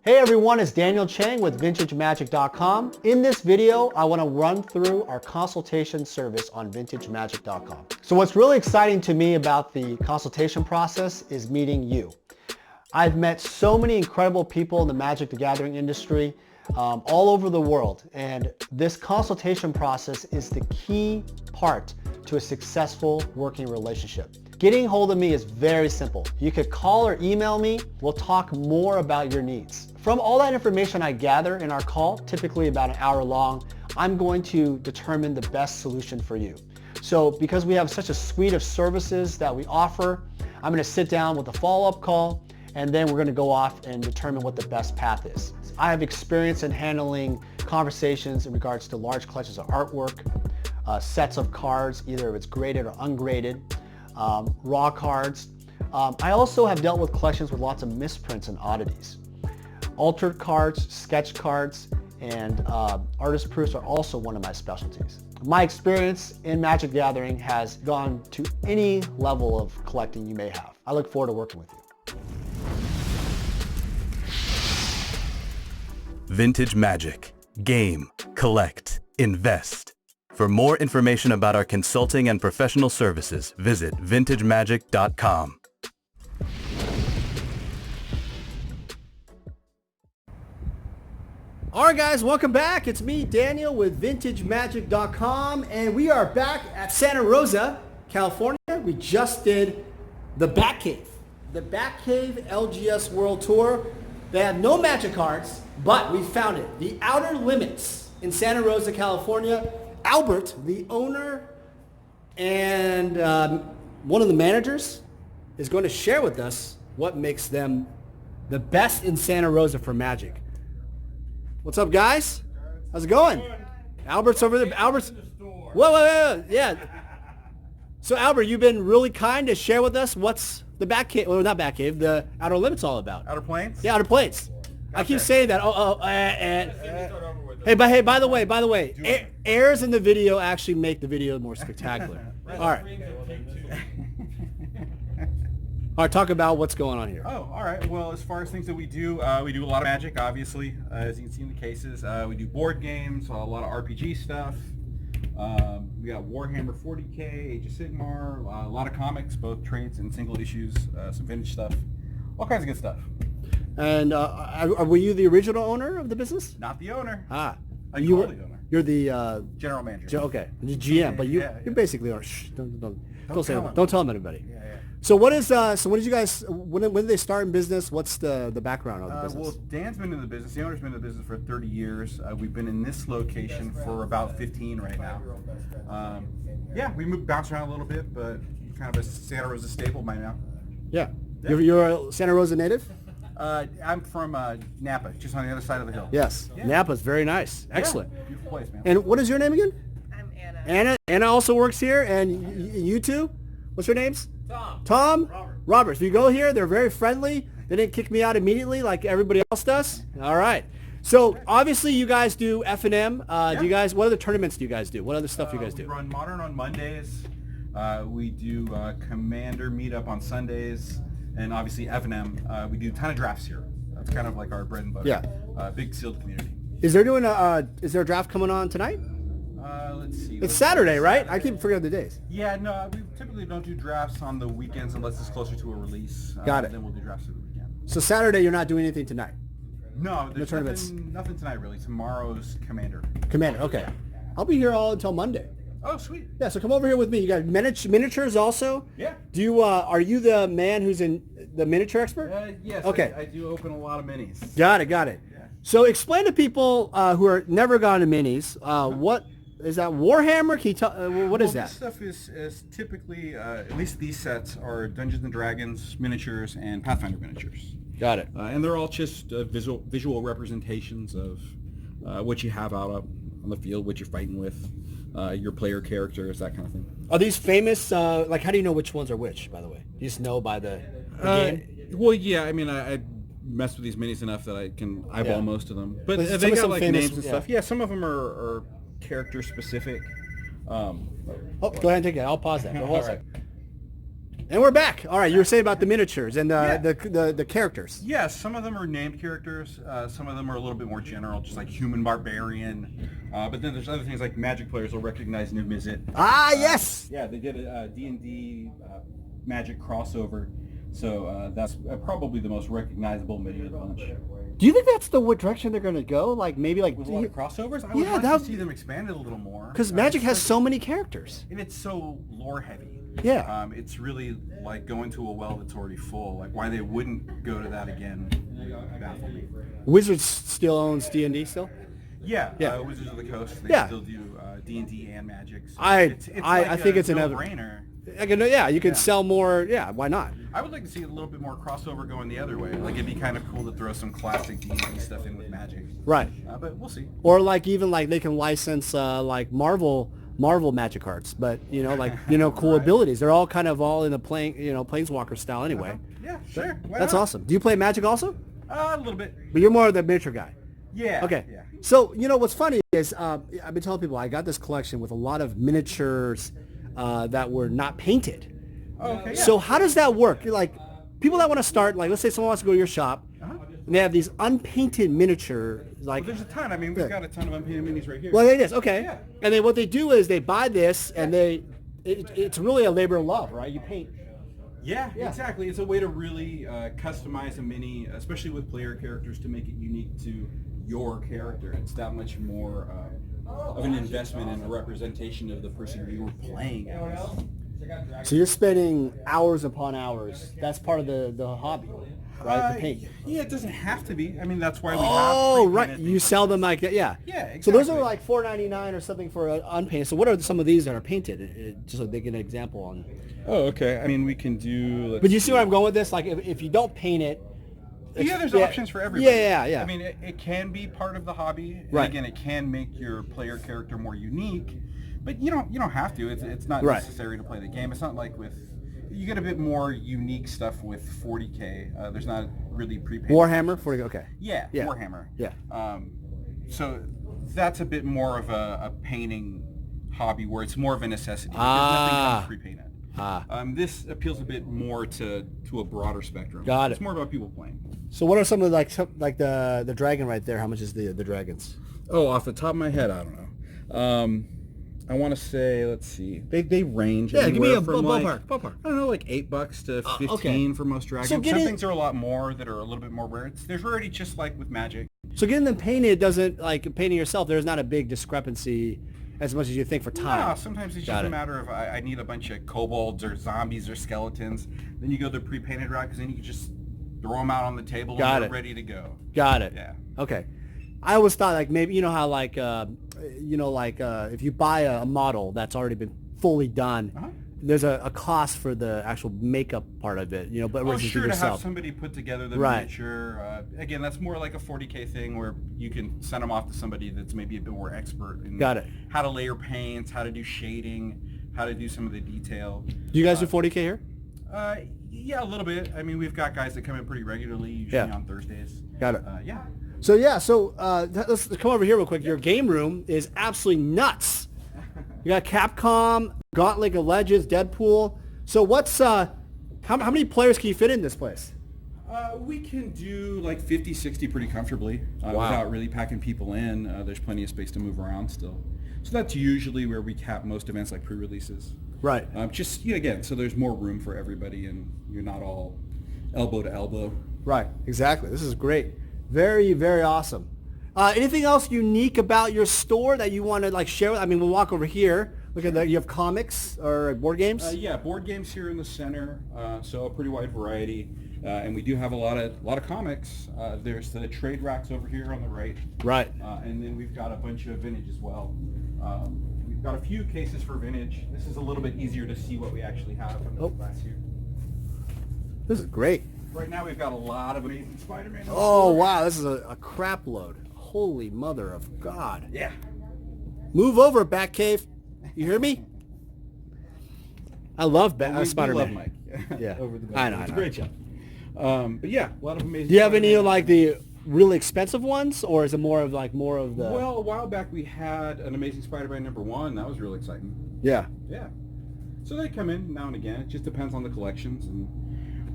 Hey everyone, it's Daniel Chang with VintageMagic.com. In this video, I want to run through our consultation service on VintageMagic.com. So what's really exciting to me about the consultation process is meeting you. I've met so many incredible people in the Magic the Gathering industry all over the world, and this consultation process is the key part to a successful working relationship. Getting hold of me is very simple. You could call or email me. We'll talk more about your needs. From all that information I gather in our call, typically about an hour long, I'm going to determine the best solution for you. So because we have such a suite of services that we offer, I'm going to sit down with a follow-up call, and then we're going to go off and determine what the best path is. I have experience in handling conversations in regards to large collections of artwork, sets of cards, either if it's graded or ungraded, raw cards. I also have dealt with collections with lots of misprints and oddities. Altered cards, sketch cards, and artist proofs are also one of my specialties. My experience in Magic Gathering has gone to any level of collecting you may have. I look forward to working with you. Vintage Magic. Game, collect, invest. For more information about our consulting and professional services, visit VintageMagic.com. All right, guys, welcome back. It's me, Daniel, with VintageMagic.com, and we are back at Santa Rosa, California. We just did the Batcave. The Batcave LGS World Tour. They have no Magic cards, but we found it. The Outer Limits in Santa Rosa, California. Albert, the owner and one of the managers, is going to share with us what makes them the best in Santa Rosa for Magic. What's up, guys? How's it going? Albert's over there. Albert's. Whoa, yeah. So, Albert, you've been really kind to share with us what's the Batcave, well, not Batcave, the Outer Limits all about. Outer Plains? Yeah, Outer Plains. I keep saying that. Hey, by the way, errors in the video actually make the video more spectacular. All right. All right, talk about what's going on here. Oh, all right. Well, as far as things that we do a lot of Magic, obviously, as you can see in the cases. We do board games, a lot of RPG stuff. We got Warhammer 40K, Age of Sigmar, a lot of comics, both trades and single issues, some vintage stuff, all kinds of good stuff. And were you the original owner of the business? Not the owner. Ah, You were the owner. You're the General manager. Okay, the GM, but you basically are. Shh, don't tell them anybody. Yeah. So what is so what did you guys when did they start in business? What's the background of the business? Well, Dan's been in the business. The owner's been in the business for 30 years. We've been in this location for about 15 right now. We bounce around a little bit, but kind of a Santa Rosa staple by now. Yeah. You're a Santa Rosa native? I'm from Napa, just on the other side of the hill. Yes. Yeah. Napa's very nice. Excellent. Yeah, beautiful place, man. And what is your name again? I'm Anna. Anna also works here, and you two? What's your names? Tom? Robert. So you go here, they're very friendly. They didn't kick me out immediately like everybody else does. All right. So obviously you guys do F&M. Do you guys, what other tournaments do you guys do? What other stuff do you guys do? We run Modern on Mondays. We do Commander meetup on Sundays. And obviously F&M. We do a ton of drafts here. That's kind of like our bread and butter. Yeah. Big sealed community. Is there a draft coming on tonight? Let's see. It's Saturday, right? I keep forgetting the days. Yeah, no, we typically don't do drafts on the weekends unless it's closer to a release. Got it. Then we'll do drafts for the weekend. So Saturday, you're not doing anything tonight? No, there's tournaments. nothing tonight really. Tomorrow's Commander. Commander, okay. I'll be here all until Monday. Oh, sweet. Yeah, so come over here with me. You got miniatures also? Yeah. Do you are you the man who's in the miniature expert? Yes. Okay. I do open a lot of minis. Got it. Yeah. So explain to people who are never gone to minis, what is that Warhammer? Can you tell, what is that? This stuff is typically, at least these sets are Dungeons & Dragons miniatures and Pathfinder miniatures. Got it. And they're all just visual representations of what you have out on the field, what you're fighting with, your player characters, that kind of thing. Are these famous, like how do you know which ones are which, by the way? You just know by the game? Well, yeah, I mean, I mess with these minis enough that I can eyeball most of them. But Some they of got some like famous- names and stuff. Yeah, some of them are character specific. Oh, go ahead and take it. I'll pause that. Hold on a second. And we're back. All right, you were saying about the miniatures and the characters. Yeah, some of them are named characters. Some of them are a little bit more general, just like human barbarian. But then there's other things like Magic players will recognize New Mizzet. Ah, yes. Yeah, they did a D&D Magic crossover. So that's probably the most recognizable mini of the bunch. Do you think that's the direction they're going to go? Like maybe like With a lot of crossovers? I would like to see them expanded a little more. Because Magic has so many characters. And it's so lore heavy. Yeah. It's really like going to a well that's already full. Like why they wouldn't go to that again baffled me. Wizards still owns D&D still? Yeah, Yeah. Wizards of the Coast. They still do D&D and Magic. So I think it's another no-brainer. Yeah, you can sell more. Yeah, why not? I would like to see a little bit more crossover going the other way. Like it'd be kind of cool to throw some classic D&D stuff in with Magic. Right. But we'll see. Or like even like they can license like Marvel Magic cards, but like cool abilities. They're all kind of all in the Planeswalker style anyway. Yeah, sure. Why That's not? awesome. Do you play Magic also? A little bit. But you're more of the miniature guy. Yeah. Okay. Yeah. So what's funny is I've been telling people I got this collection with a lot of miniatures that were not painted. Oh, okay. Yeah. So how does that work? Like people that want to start, like let's say someone wants to go to your shop, and they have these unpainted miniature, like. Well, there's a ton. I mean, we've got a ton of unpainted minis right here. Well, it is okay. Yeah. And then what they do is they buy this, and it's really a labor of love, right? You paint. Yeah, exactly. It's a way to really customize a mini, especially with player characters, to make it unique to your character. It's that much more of an investment and a representation of the person you were playing as. So you're spending hours upon hours. That's part of the hobby, right? The paint. Yeah, it doesn't have to be. I mean, that's why we have. Oh, right. pre-painted You things. sell them like that, yeah. Yeah, exactly. So those are like $4.99 or something for unpainted. So what are some of these that are painted? Just so they get an example on. Oh, okay. I mean, we can do. But you see where I'm going with this? Like if you don't paint it. Yeah, there's options for everybody. Yeah. I mean, it can be part of the hobby. And Right. again, it can make your player character more unique, but you don't have to. It's not Right. necessary to play the game. It's not like you get a bit more unique stuff with 40K. There's not really prepaid. Warhammer 40. Okay. Yeah, Yeah. Warhammer. Yeah. So that's a bit more of a painting hobby where it's more of a necessity. Because nothing comes pre-painted. This appeals a bit more to a broader spectrum. Got it. It's more about people playing. So what are some of like the dragon right there? How much is the dragons? Oh, off the top of my head, I don't know. I want to say, let's see, they range. Yeah, give me a from ballpark. I don't know, like $8 to 15 okay. for most dragons. So Some getting- things are a lot more that are a little bit more rare. There's already just like with Magic. So getting them painted doesn't like painting yourself. There's not a big discrepancy as much as you think for time. No, sometimes it's Got just it. a matter of I need a bunch of kobolds or zombies or skeletons. Then you go the pre-painted route because then you can just throw them out on the table Got and it. they're ready to go. Got it. Yeah. Okay. I always thought like maybe how like if you buy a model that's already been fully done, there's a cost for the actual makeup part of it. But Oh, versus sure, to yourself. have somebody put together the Right. miniature. Again, that's more like a 40K thing where you can send them off to somebody that's maybe a bit more expert in Got it. how to layer paints, how to do shading, how to do some of the detail. Do you guys do 40K here? Yeah, a little bit. I mean, we've got guys that come in pretty regularly, usually Yeah. on Thursdays. Got it. Yeah. So let's come over here real quick. Your game room is absolutely nuts. You got Capcom, Gauntlet of Legends, Deadpool. So what's how many players can you fit in this place? We can do like 50, 60 pretty comfortably without really packing people in. There's plenty of space to move around still. So that's usually where we cap most events like pre-releases. Right. Again, so there's more room for everybody and you're not all elbow to elbow. Right. Exactly. This is great. Very, very awesome. Anything else unique about your store that you want to like share? I mean, we'll walk over here. Look at that. You have comics or board games? Yeah, board games here in the center. So a pretty wide variety. And we do have a lot of comics. There's the trade racks over here on the right. Right. And then we've got a bunch of vintage as well. We've got a few cases for vintage. This is a little bit easier to see what we actually have from the glass here. This is great. Right now we've got a lot of Amazing Spider-Man. Oh, wow. This is a crap load. Holy mother of God. Yeah. Move over, Batcave. You hear me? I love Spider-Man. We love Mike. Yeah. Over the I know. It's a great job. But yeah, a lot of amazing. Do you have any Spider-Man. like the really expensive ones, or is it more of the? Well, a while back we had an Amazing Spider-Man #1. That was really exciting. Yeah. Yeah. So they come in now and again. It just depends on the collections and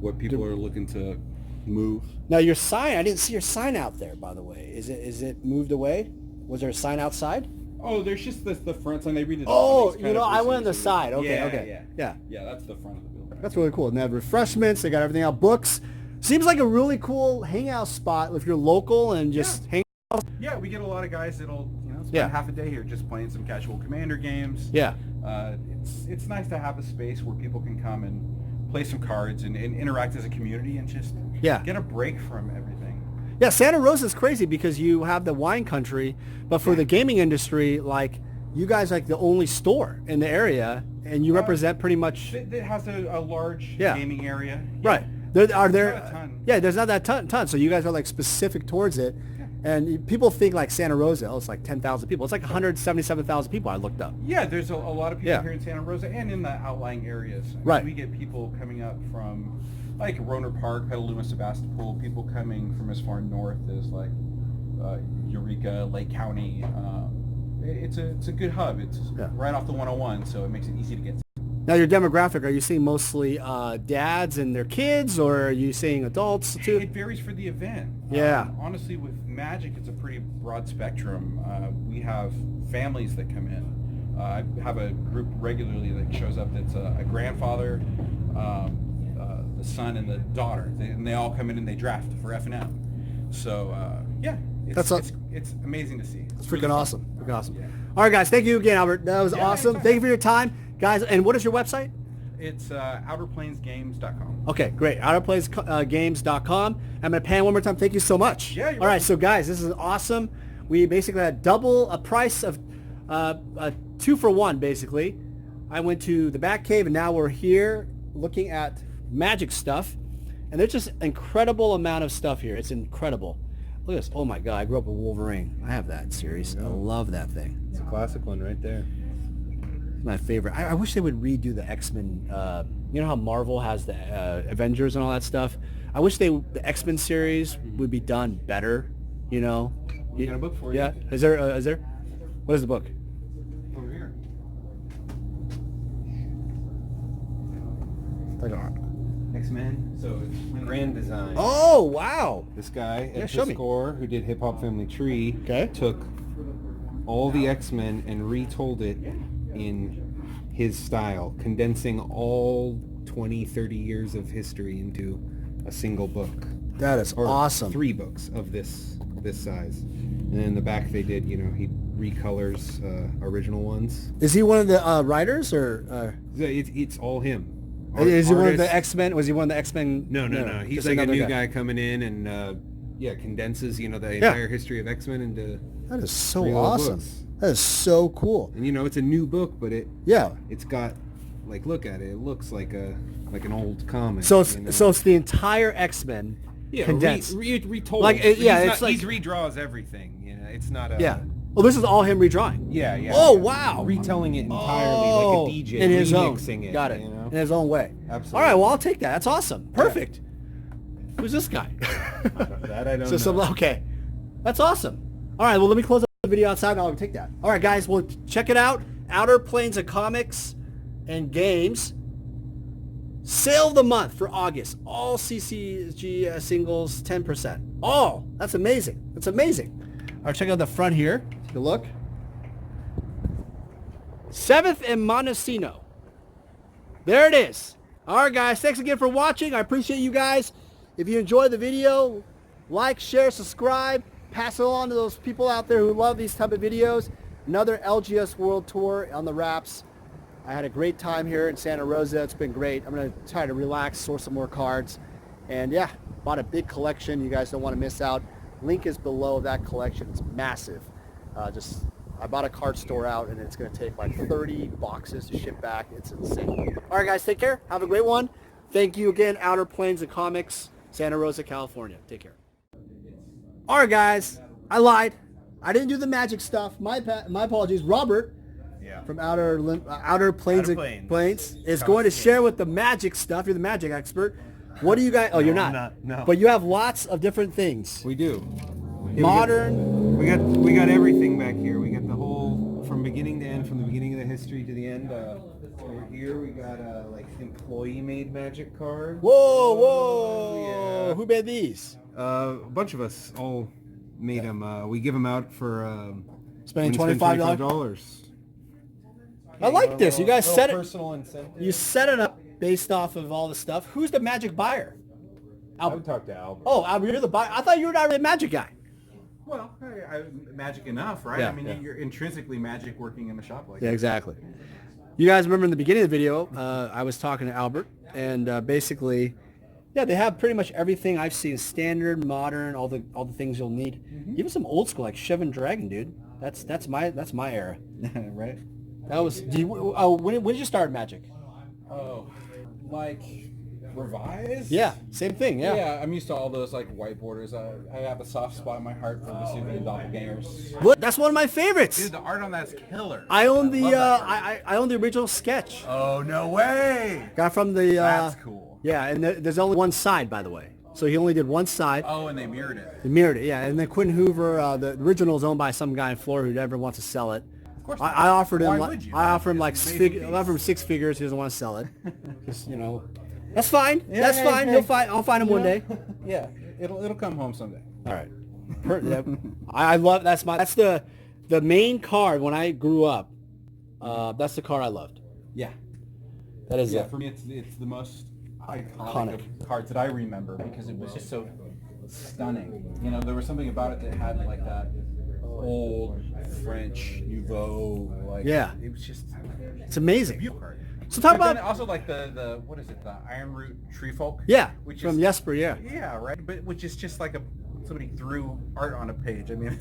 what people are looking to move. Now your sign, I didn't see your sign out there, by the way. Is it moved away? Was there a sign outside? Oh, there's just the front sign. They read it. Oh, I went on the side. Okay, yeah, okay. Yeah, that's the front of the building. That's really cool. And they have refreshments. They got everything out. Books. Seems like a really cool hangout spot if you're local and just hang out. Yeah, we get a lot of guys that'll spend half a day here just playing some casual Commander games. Yeah. It's nice to have a space where people can come and play some cards and interact as a community and just get a break from everything. Yeah, Santa Rosa is crazy because you have the wine country, but for the gaming industry, like you guys like the only store in the area, and you represent pretty much. It has a large gaming area. Right. There's not a ton. Yeah, there's not that ton. So you guys are like specific towards it. And people think like Santa Rosa, it's like 10,000 people. It's like 177,000 people I looked up. Yeah, there's a lot of people here in Santa Rosa and in the outlying areas. Right. We get people coming up from like Roner Park, Petaluma, Sebastopol, people coming from as far north as like Eureka, Lake County. It's a good hub. It's right off the 101, so it makes it easy to get to. Now your demographic, are you seeing mostly dads and their kids, or are you seeing adults too? It varies for the event. Yeah. Honestly, with Magic, it's a pretty broad spectrum. We have families that come in. I have a group regularly that shows up that's a grandfather, the son, and the daughter. They all come in and they draft for F&M. So, it's amazing to see. It's freaking awesome. Freaking awesome. Yeah. All right, guys. Thank you again, Albert. That was awesome. Thank you for your time. Guys, and what is your website? It's outerplainsgames.com. Okay, great. outerplainsgames.com. I'm going to pan one more time. Thank you so much. Yeah, you're All right, welcome. so guys, this is awesome. We basically had double a price of 2 for 1, basically. I went to the Batcave, and now we're here looking at Magic stuff. And there's just incredible amount of stuff here. It's incredible. Look at this. Oh, my God. I grew up with Wolverine. I have that series. I love that thing. It's a classic one right there. My favorite. I wish they would redo the X-Men. You know how Marvel has the Avengers and all that stuff? I wish the X-Men series would be done better, you know? We got a book for you. Yeah. Is there? What is the book? Over here. X-Men. So it's Grand Design. Oh, wow. This guy at show me. Score, who did Hip Hop Family Tree, Okay. took all the X-Men and retold it in his style, condensing all 20, 30 years of history into a single book. That is Or awesome. 3 books of this size. And in the back they did, he recolors original ones. Is he one of the writers, or It's all him. is he one of the Artists- X-Men? Was he one of the X-Men? No. He's just like a another new guy coming in and condenses, the entire history of X-Men into That is so 3 little awesome. books. That is so cool. And it's a new book, but Yeah. it's got look at it. It looks like an old comic. So it's the entire X-Men condensed. Retold. Like, He's it's like- he redraws everything. It's not a Yeah. Well, this is all him redrawing. Yeah. Oh, wow. Retelling it entirely like a DJ, in his own. remixing it. Got it. In his own way. Absolutely. All right. Well, I'll take that. That's awesome. Perfect. Who's this guy? That I don't know. Okay. That's awesome. All right. Well, let me close up the video outside and I'll take that. All right, guys. Well, check it out. Outer Plains of Comics and Games. Sale of the month for August. All CCG singles, 10%. Oh, that's amazing. That's amazing. All right, check out the front here. Take a look. 7th and Montesino. There it is. All right, guys. Thanks again for watching. I appreciate you guys. If you enjoyed the video, like, share, subscribe. Pass it on to those people out there who love these type of videos. Another LGS World Tour on the wraps. I had a great time here in Santa Rosa. It's been great. I'm going to try to relax, source some more cards. And yeah, bought a big collection. You guys don't want to miss out. Link is below that collection. It's massive. I bought a card store out and it's going to take like 30 boxes to ship back. It's insane. All right, guys, take care. Have a great one. Thank you again, Outer Plains of Comics, Santa Rosa, California. Take care. All right, guys, I lied. I didn't do the magic stuff. My apologies. Robert from Outer Plains of Plains is going to share with the magic stuff. You're the magic expert. What do you guys? Oh, you're not. I'm not, no. But you have lots of different things. We do. Modern. We got everything back here. We got the whole from from beginning to end, from the beginning of the history to the end. Over here we got like employee-made magic cards. Whoa, whoa! Yeah. Who made these? A bunch of us all made them. We give them out for Spending when you spend $25. I like this. You guys set it. Personal incentive. You set it up based off of all the stuff. Who's the magic buyer? I would talk to Albert. Oh, Albert, you're the buyer. I thought you were not really a magic guy. Well, magic enough, right? Yeah, I mean, yeah. you're intrinsically magic working in the shop like Yeah, that. exactly. You guys remember in the beginning of the video, I was talking to Albert, and basically, yeah, they have pretty much everything I've seen: standard, modern, all the things you'll need. Even some old school like Shivan Dragon, dude. That's my era. Right? That was. When did you start Magic? Oh, like revised? Yeah, same thing. Yeah. Yeah, I'm used to all those like white borders. I have a soft spot in my heart for Vesuvian doppelgangers. What? That's one of my favorites. Dude, the art on that's killer. I own the love that art. I own the original sketch. Oh, no way! Got from the. That's cool. Yeah, and there's only one side, by the way. So he only did one side. Oh, and they mirrored it. He mirrored it, yeah. And then Quinn Hoover, the original is owned by some guy in Florida who never wants to sell it. Of course I offered him. Why Like, would you? I offered him like It's an amazing I offered him 6 figures. He doesn't want to sell it. Just, that's fine. Yeah, That's hey, fine. hey. I'll find him one day. Yeah, it'll come home someday. All right. Yeah. I love that's the main card when I grew up. That's the card I loved. Yeah. That is Yeah, it. for me it's the most iconic Iconic. of cards that I remember because it was just so stunning. There was something about it that had like that old French Nouveau, like Yeah. it was just It's amazing. beautiful card. So talk But then about also like the what is it, the Iron Root Tree Folk? yeah which from is, Jesper. Yeah. Yeah, right. But which is just like somebody threw art on a page. I mean,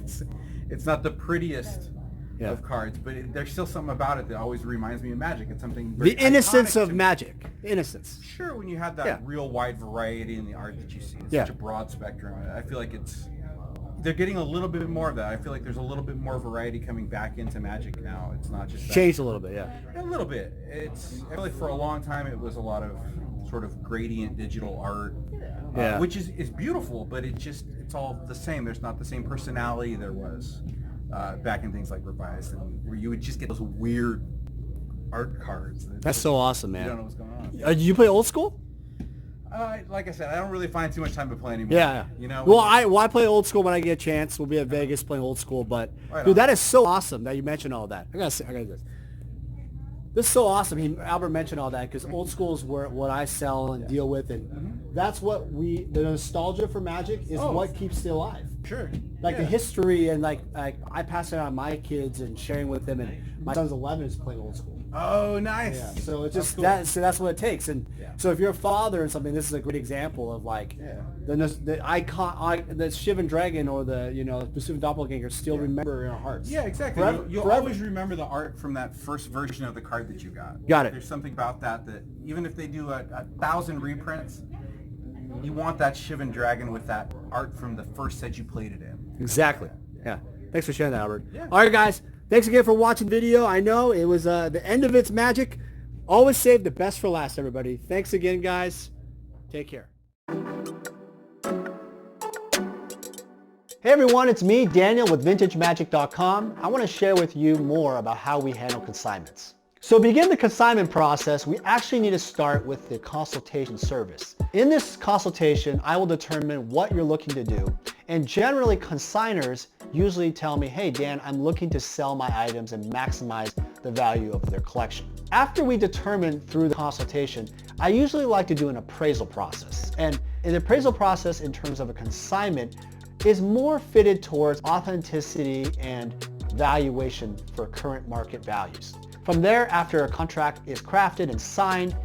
it's not the prettiest Yeah. of cards, but there's still something about it that always reminds me of Magic. It's something The very innocence iconic of to me. Magic. Innocence. Sure, when you have that Yeah. real wide variety in the art that you see, it's Yeah. such a broad spectrum. I feel like they're getting a little bit more of that. I feel like there's a little bit more variety coming back into Magic now. It's not just that. Changed a little bit. Yeah. A little bit. I feel like for a long time it was a lot of sort of gradient digital art, Yeah. which is beautiful, but it's all the same. There's not the same personality there was back in things like Revised, and where you would just get those weird art cards. That's so awesome, You don't know man. what's going on. Do you play old school? Like I said, I don't really find too much time to play anymore. Yeah. Well, I play old school when I get a chance. We'll be at Vegas playing old school, but Right dude, on. that is so awesome that you mentioned all that. I gotta do this. This is so awesome. Albert mentioned all that because old school is what I sell and deal with, and that's what the nostalgia for Magic is what keeps it alive. Sure. Like the Yeah. history and like I pass it on to my kids and sharing with them, and my son's 11 is playing old school. Oh, nice. Yeah, so it's just cool. that's what it takes, and Yeah. so if you're a father and something, this is a great example of like the icon, the Shivan Dragon or the Vesuvian doppelganger still remember in our hearts. Yeah, exactly. Forever- You'll forever. always remember the art from that first version of the card that you got. Got it. There's something about that even if they do a 1,000 reprints, you want that Shivan Dragon with that art from the first set you played it in. Exactly. Yeah. Thanks for sharing that, Albert. Yeah. All right, guys. Thanks again for watching the video. I know it was the end of its magic. Always save the best for last, everybody. Thanks again, guys. Take care. Hey everyone, it's me, Daniel with VintageMagic.com. I want to share with you more about how we handle consignments. So to begin the consignment process, we actually need to start with the consultation service. In this consultation, I will determine what you're looking to do. And generally, consigners usually tell me, hey Dan, I'm looking to sell my items and maximize the value of their collection. After we determine through the consultation, I usually like to do an appraisal process. And an appraisal process in terms of a consignment is more fitted towards authenticity and valuation for current market values. From there, after a contract is crafted and signed,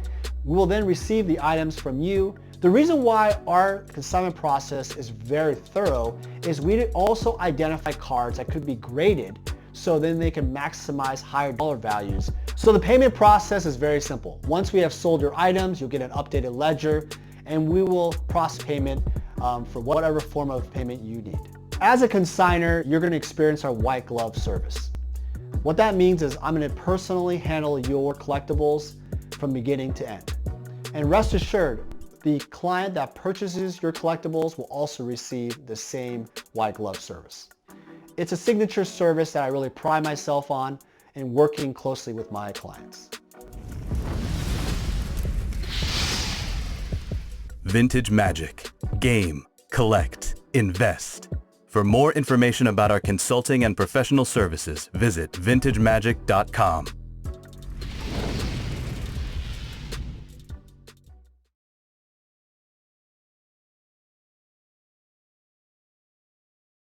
we will then receive the items from you. The reason why our consignment process is very thorough is we also identify cards that could be graded so then they can maximize higher dollar values. So the payment process is very simple. Once we have sold your items, you'll get an updated ledger and we will process payment for whatever form of payment you need. As a consigner, you're going to experience our white glove service. What that means is I'm going to personally handle your collectibles from beginning to end. And rest assured, the client that purchases your collectibles will also receive the same white glove service. It's a signature service that I really pride myself on. and working closely with my clients. Vintage Magic. Game, collect, invest. For more information about our consulting and professional services, visit vintagemagic.com.